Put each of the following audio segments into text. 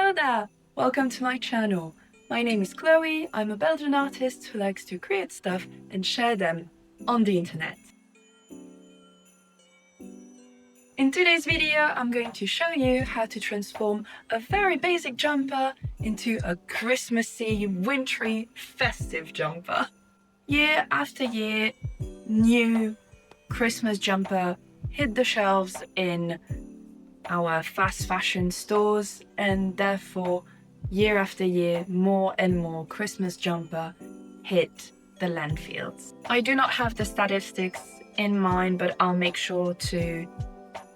Hello there! Welcome to my channel. My name is Chloe. I'm a Belgian artist who likes to create stuff and share them on the internet. In today's video, I'm going to show you how to transform a very basic jumper into a Christmassy, wintry, festive jumper. Year after year, new Christmas jumper hit the shelves in our fast fashion stores, and therefore year after year more and more Christmas jumper hit the landfills. I do not have the statistics in mind, but I'll make sure to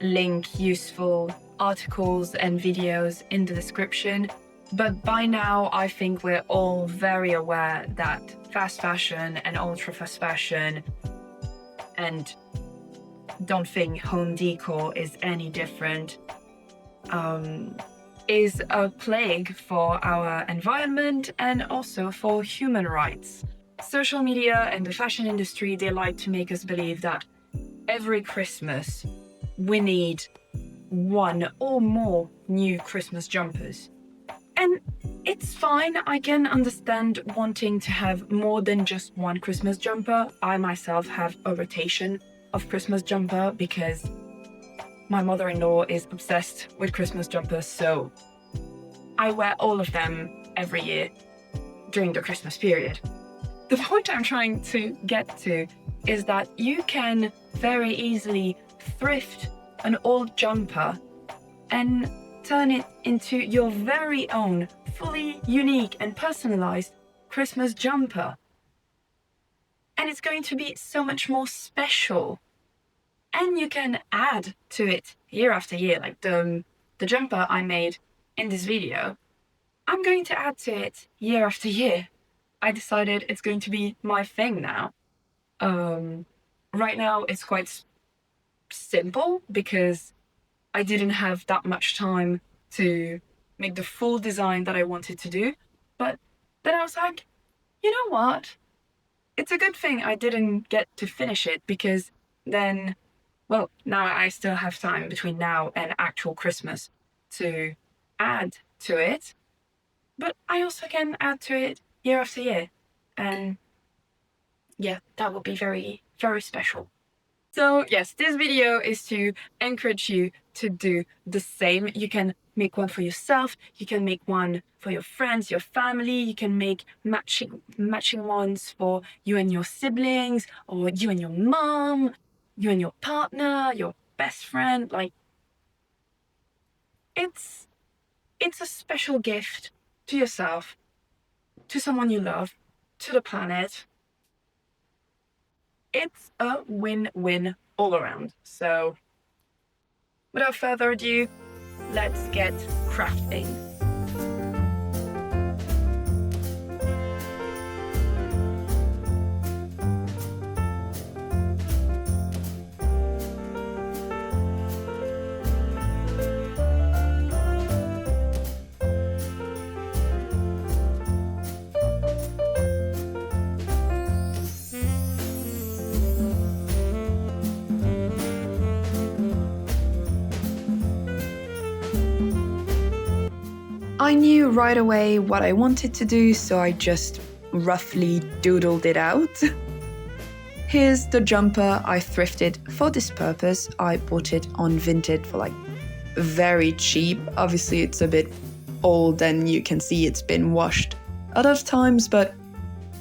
link useful articles and videos in the description. But by now I think we're all very aware that fast fashion and ultra fast fashion, and don't think home decor is any different, is a plague for our environment and also for human rights. Social media and the fashion industry, they like to make us believe that every Christmas we need one or more new Christmas jumpers. And it's fine, I can understand wanting to have more than just one Christmas jumper. I myself have a rotation of Christmas jumper because my mother-in-law is obsessed with Christmas jumpers, so I wear all of them every year during the Christmas period. The point I'm trying to get to is that you can very easily thrift an old jumper and turn it into your very own, fully unique and personalized Christmas jumper. And it's going to be so much more special. And you can add to it year after year, like the jumper I made in this video. I'm going to add to it year after year. I decided it's going to be my thing now. Right now it's quite simple because I didn't have that much time to make the full design that I wanted to do. But then I was like, you know what? It's a good thing I didn't get to finish it, because then, well, now I still have time between now and actual Christmas to add to it. But I also can add to it year after year. And yeah, that would be very, very special. So yes, this video is to encourage you to do the same. You can make one for yourself, you can make one for your friends, your family, you can make matching ones for you and your siblings, or you and your mom, you and your partner, your best friend. Like, it's a special gift to yourself, to someone you love, to the planet. It's a win-win all around. So without further ado, let's get crafting. I knew right away what I wanted to do, so I just roughly doodled it out. Here's the jumper I thrifted for this purpose. I bought it on Vinted for like very cheap. Obviously it's a bit old and you can see it's been washed a lot of times, but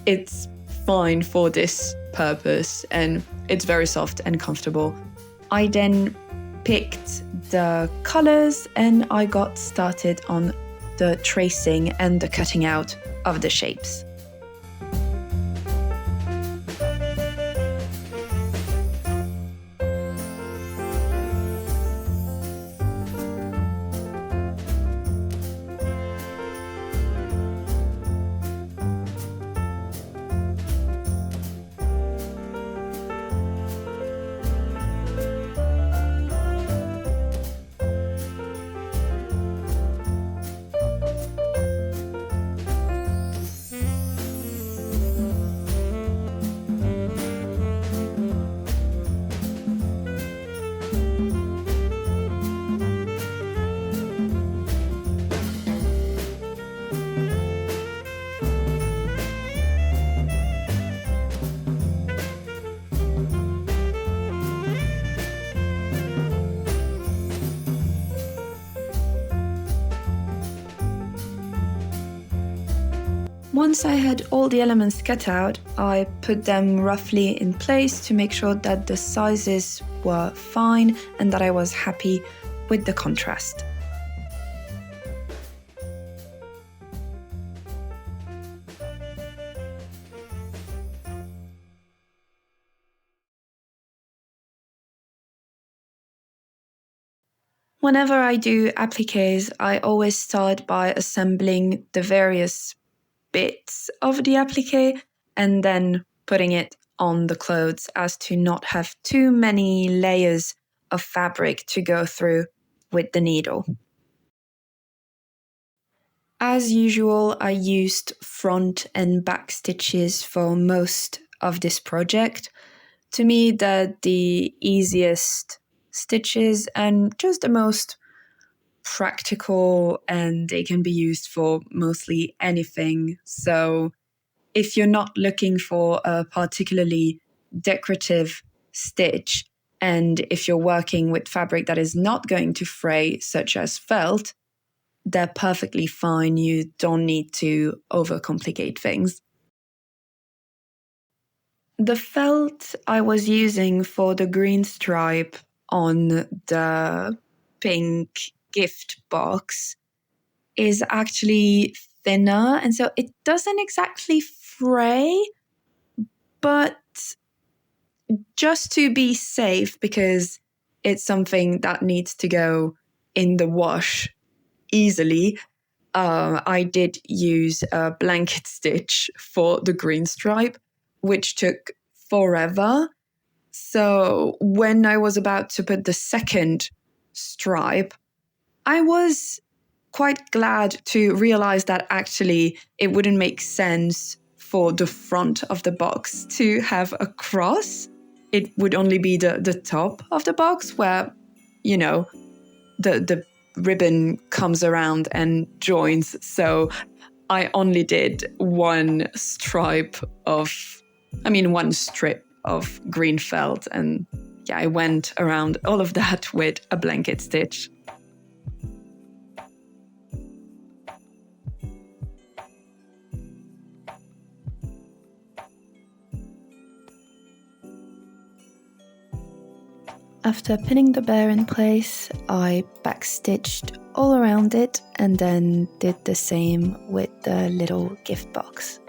it's fine for this purpose and it's very soft and comfortable. I then picked the colors and I got started on the tracing and the cutting out of the shapes. Once I had all the elements cut out, I put them roughly in place to make sure that the sizes were fine and that I was happy with the contrast. Whenever I do appliques, I always start by assembling the various bits of the applique and then putting it on the clothes as to not have too many layers of fabric to go through with the needle. As usual, I used front and back stitches for most of this project. To me, they're the easiest stitches and just the most practical, and they can be used for mostly anything. So if you're not looking for a particularly decorative stitch, and if you're working with fabric that is not going to fray, such as felt, they're perfectly fine. You don't need to overcomplicate things. The felt I was using for the green stripe on the pink gift box is actually thinner, and so it doesn't exactly fray, but just to be safe, because it's something that needs to go in the wash easily, I did use a blanket stitch for the green stripe, which took forever. So when I was about to put the second stripe, I was quite glad to realize that actually it wouldn't make sense for the front of the box to have a cross. It would only be the top of the box where, you know, the ribbon comes around and joins. So I only did one strip of green felt, and yeah, I went around all of that with a blanket stitch. After pinning the bear in place, I backstitched all around it and then did the same with the little gift box.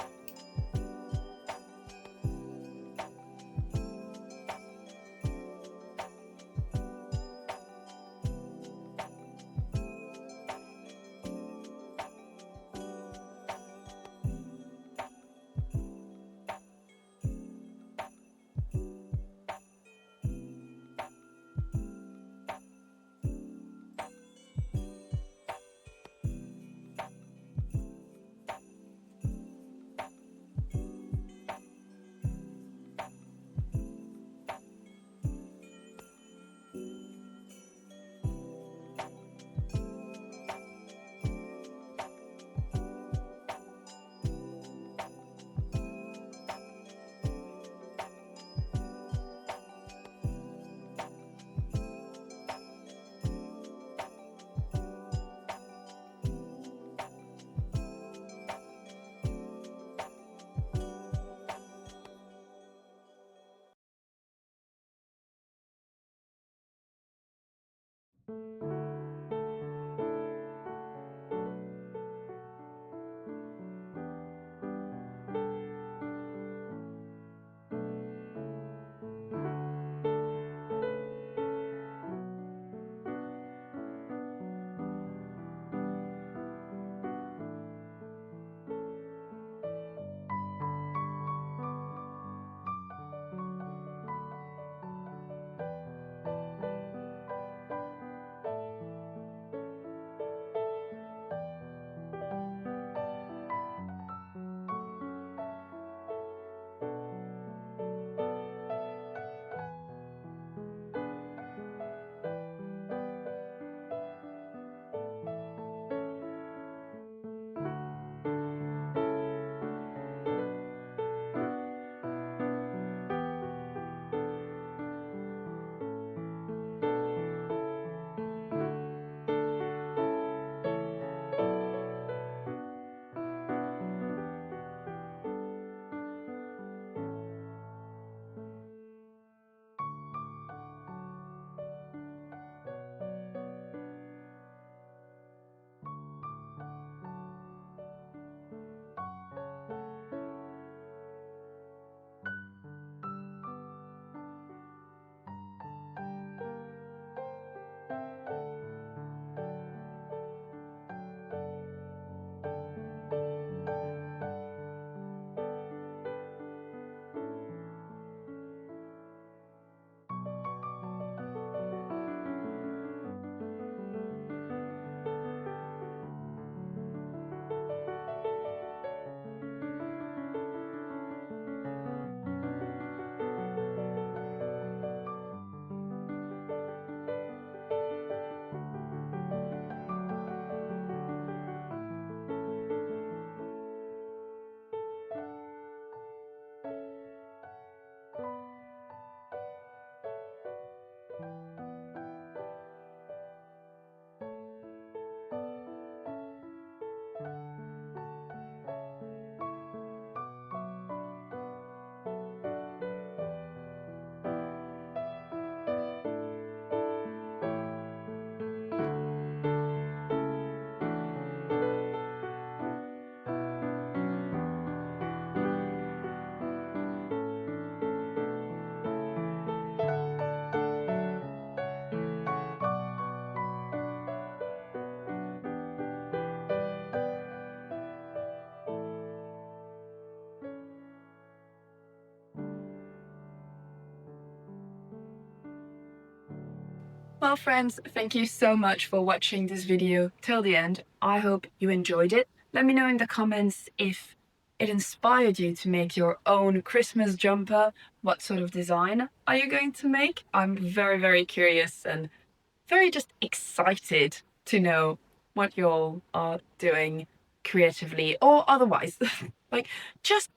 Well, friends, thank you so much for watching this video till the end. I hope you enjoyed it. Let me know in the comments if it inspired you to make your own Christmas jumper. What sort of design are you going to make? I'm very, very curious and very just excited to know what you all are doing creatively or otherwise. Like, just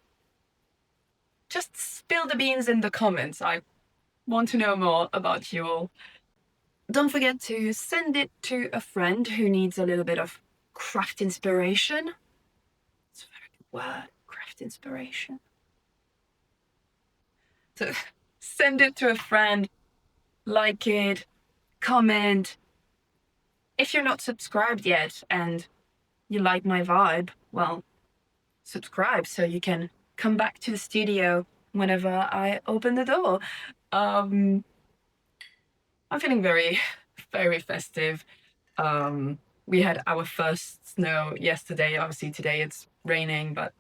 spill the beans in the comments. I want to know more about you all. Don't forget to send it to a friend who needs a little bit of craft inspiration. It's a very good word, craft inspiration. So send it to a friend, like it, comment. If you're not subscribed yet and you like my vibe, well, subscribe so you can come back to the studio whenever I open the door. I'm feeling very, very festive. We had our first snow yesterday. Obviously today it's raining, but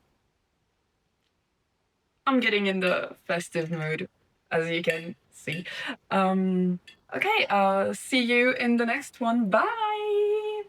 I'm getting in the festive mood, as you can see. Okay, see you in the next one. Bye!